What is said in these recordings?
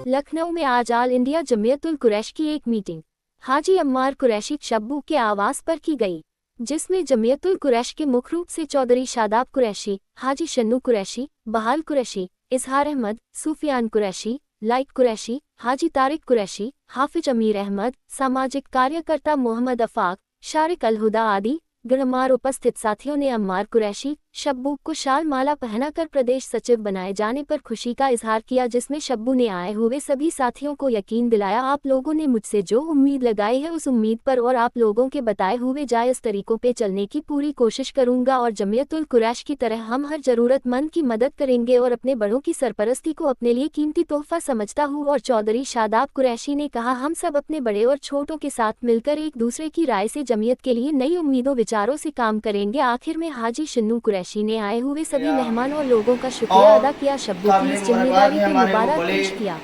लखनऊ में आज आल इंडिया जमीयतुल कुरैश की एक मीटिंग हाजी अम्मार कुरैशी शब्बू के आवास पर की गई, जिसमें जमीयतुल कुरैश के मुख्य रूप से चौधरी शादाब कुरैशी, हाजी शन्नू कुरैशी, बहाल कुरैशी, इजहार अहमद, सूफियान कुरैशी, लाइक कुरैशी, हाजी तारिक कुरैशी, हाफिज अमीर अहमद, सामाजिक कार्यकर्ता मोहम्मद अफाक, शारिक अल हुदा आदि गणमान्य उपस्थित साथियों ने अम्मार कुरैशी शब्बू को शाल माला पहनाकर प्रदेश सचिव बनाए जाने पर खुशी का इजहार किया, जिसमें शब्बू ने आए हुए सभी साथियों को यकीन दिलाया, आप लोगों ने मुझसे जो उम्मीद लगाई है उस उम्मीद पर और आप लोगों के बताए हुए जायज़ तरीकों पे चलने की पूरी कोशिश करूंगा और जमीयतुल कुरैश की तरह हम हर जरूरतमंद की मदद करेंगे और अपने बड़ों की सरपरस्ती को अपने लिए कीमती तोहफा समझता हूँ। और चौधरी शादाब कुरैशी ने कहा, हम सब अपने बड़े और छोटों के साथ मिलकर एक दूसरे की राय से जमीयत के लिए नई उम्मीदों विचारों से काम करेंगे। आखिर में हाजी शन्नू कुरैशी ने आए हुए सभी मेहमानों और लोगों का शुक्रिया अदा किया, शब्बू की इस जिम्मेदारी पर मुबारक पेश किया।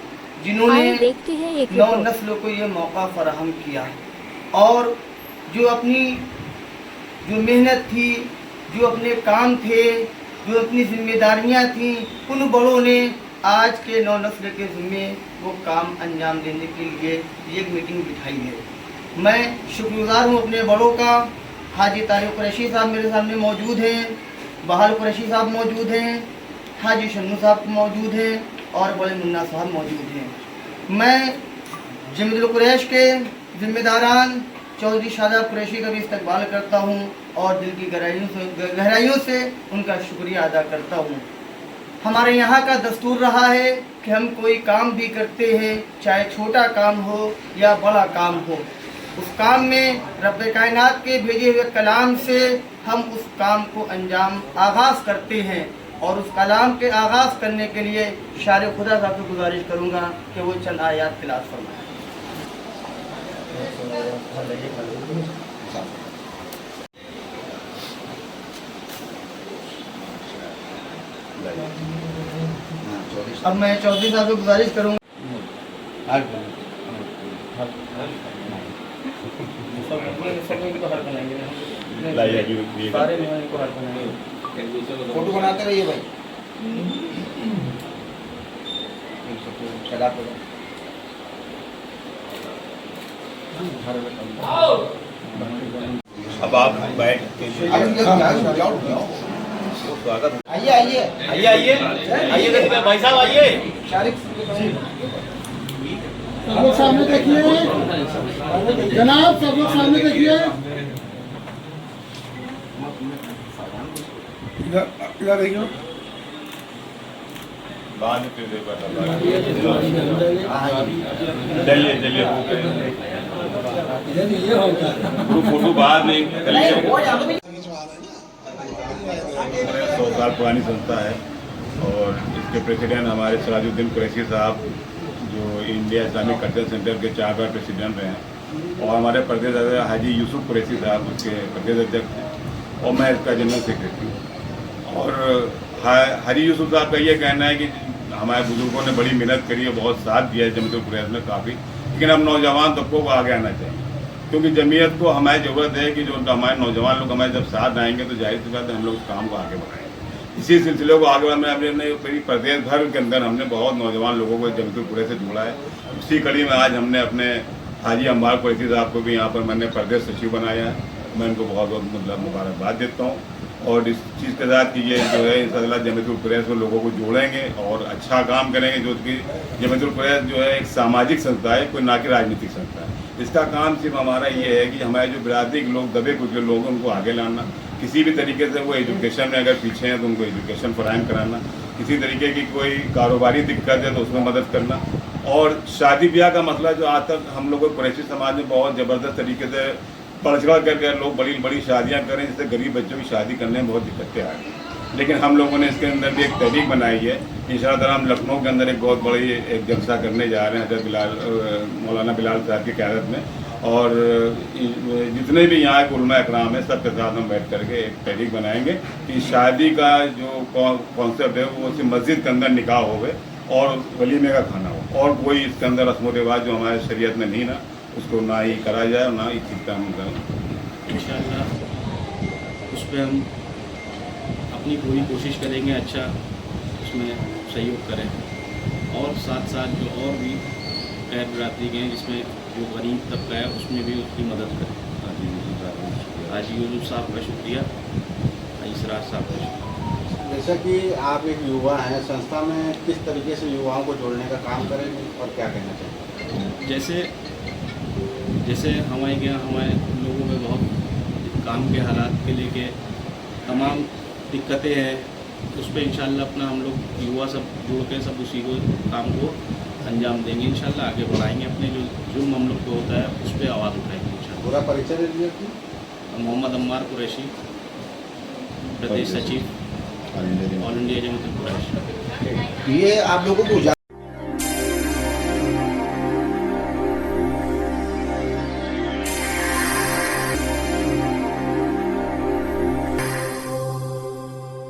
जिन्होंने देखते हैं एक नौ नस्लों को ये मौका फराहम किया और जो अपनी जो मेहनत थी, जो अपने काम थे, जो अपनी जिम्मेदारियां थी, उन बड़ों ने आज के नौ नस्ल के ज़िम्मे वो काम अंजाम देने के लिए ये मीटिंग बिठाई है। मैं शुक्रगुजार हूँ अपने बड़ों का। हाजी तारिक कुरैशी साहब मेरे सामने मौजूद हैं, बहाल कुरैशी साहब मौजूद हैं, हाजी शन्नू साहब मौजूद हैं और बड़े मुन्ना साहब मौजूद हैं। मैं जमीयतुल कुरैश के जिम्मेदारान चौधरी शादाब कुरैशी का भी इस्तकबाल करता हूँ और दिल की गहराइयों से उनका शुक्रिया अदा करता हूँ। हमारे यहाँ का दस्तूर रहा है कि हम कोई काम भी करते हैं, चाहे छोटा काम हो या बड़ा काम हो, उस काम में रब्बे कायनात के भेजे हुए कलाम से हम उस काम को अंजाम आगाज़ करते हैं और उस कलाम के आगाज़ करने के लिए शार खुदा साहब से गुजारिश करूँगा कि वो चंद आयात तिलावत फरमाएं। अब मैं चौधरी साहब से गुजारिश करूँगा सारे मेहमान को हाथ बनाएंगे, फोटो बनाते रहिए भाई। अब आप बैठ आइए आइए आइए आइए आइए भाई साहब आइए। सब लोग सामने देखिए जनाब, सब लोग सामने देखिए। इधर देखिए, चलिए चलिए फोटो बाद में। 100 साल पुरानी संस्था है और इसके प्रेसिडेंट हमारे सिराजुद्दीन कुरैशी साहब जो इंडिया इस्लामिक कल्चर सेंटर के 4 बार प्रेसिडेंट रहे हैं और हमारे प्रदेश अध्यक्ष हाजी यूसुफ कुरैशी साहब उसके प्रदेश अध्यक्ष हैं और मैं इसका जनरल सेक्रेटरी हूँ। और हाजी यूसुफ साहब का ये कहना है कि हमारे बुजुर्गों ने बड़ी मेहनत करी है, बहुत साथ दिया है जमीयतुल कुरैश में काफ़ी, लेकिन अब नौजवान तबकों को आगे आना चाहिए क्योंकि जमीयत को हमारी ज़रूरत है कि जो हमारे नौजवान लोग हमारे जब साथ आएंगे तो जाहिर सी बात है हम लोग उस काम को आगे बढ़ाएंगे। इसी सिलसिले को आगे बढ़ाने हमने पूरी प्रदेश भर के अंदर हमने बहुत नौजवान लोगों को जमीयतुल कुरैश से जोड़ा है। इसी कड़ी में आज हमने अपने हाजी अम्मार कुरैशी साहब को भी यहाँ पर मैंने प्रदेश सचिव बनाया है। मैं इनको बहुत बहुत मतलब मुबारकबाद देता हूँ और इस चीज़ के साथ कि ये जो है इंशाअल्लाह जमीयतुल कुरैश में लोगों को जोड़ेंगे और अच्छा काम करेंगे। जो कि जमीयतुल कुरैश जो है एक सामाजिक संस्था है, कोई ना कि राजनीतिक संस्था है। इसका काम सिर्फ हमारा ये है कि हमारे जो बिरादरी के लोग दबे कुचले लोग हैं उनको आगे लाना, किसी भी तरीके से वो एजुकेशन में अगर पीछे हैं तो उनको एजुकेशन फराहम कराना, किसी तरीके की कोई कारोबारी दिक्कत है तो उसमें मदद करना। और शादी ब्याह का मसला जो आज तक हम लोगों कुरैशी समाज में बहुत ज़बरदस्त तरीके से पढ़ करके लोग बड़ी बड़ी शादियाँ करें, जिससे गरीब बच्चों की शादी करने में बहुत दिक्कतें आ रही हैं। लेकिन हम लोगों ने इसके अंदर भी एक तहरीक बनाई है। इंशाअल्लाह हम लखनऊ के अंदर एक बहुत बड़ी एक जलसा करने जा रहे हैं हज़रत मौलाना बिलाल साहब की क़यादत में और जितने भी यहाँ के उलमा इकराम है सबके साथ हम बैठ करके एक तहरीक बनाएंगे कि शादी का जो कॉन्सेप्ट है वो सिर्फ मस्जिद के अंदर निकाह हो और वलीमे का खाना हो और कोई इसके अंदर रस्म रिवाज जो हमारे शरीयत में नहीं ना उसको ना ही करा जाए और ना ही चिंता हम करें। इंशाअल्लाह उस पर हम अपनी पूरी कोशिश करेंगे अच्छा उसमें सहयोग करें और साथ साथ जो और भी गैर बिरादरी के हैं जिसमें जो गरीब तबका है उसमें भी उसकी मदद करें। हाजी यूसुफ साहब का शुक्रिया, हाजी सिराज साहब का शुक्रिया। जैसा कि आप एक युवा हैं, संस्था में किस तरीके से युवाओं को जोड़ने का काम करेंगे और क्या कहना चाहिए? जैसे हमारे यहाँ हमारे लोगों में बहुत काम के हालात के लेके तमाम दिक्कतें हैं, उस पर इंशाल्लाह अपना हम लोग युवा सब जुड़ के सब उसी को काम को अंजाम देंगे। इंशाल्लाह आगे बढ़ाएंगे, अपने जो जुर्म हम लोग को होता है उस पर आवाज़ उठाएंगे इंशाल्लाह। पूरा परिचय दे दीजिए अपनी। मोहम्मद अम्मार कुरैशी, प्रदेश सचिव ऑल इंडिया जमीयत उल कुरैश। ये आप लोगों को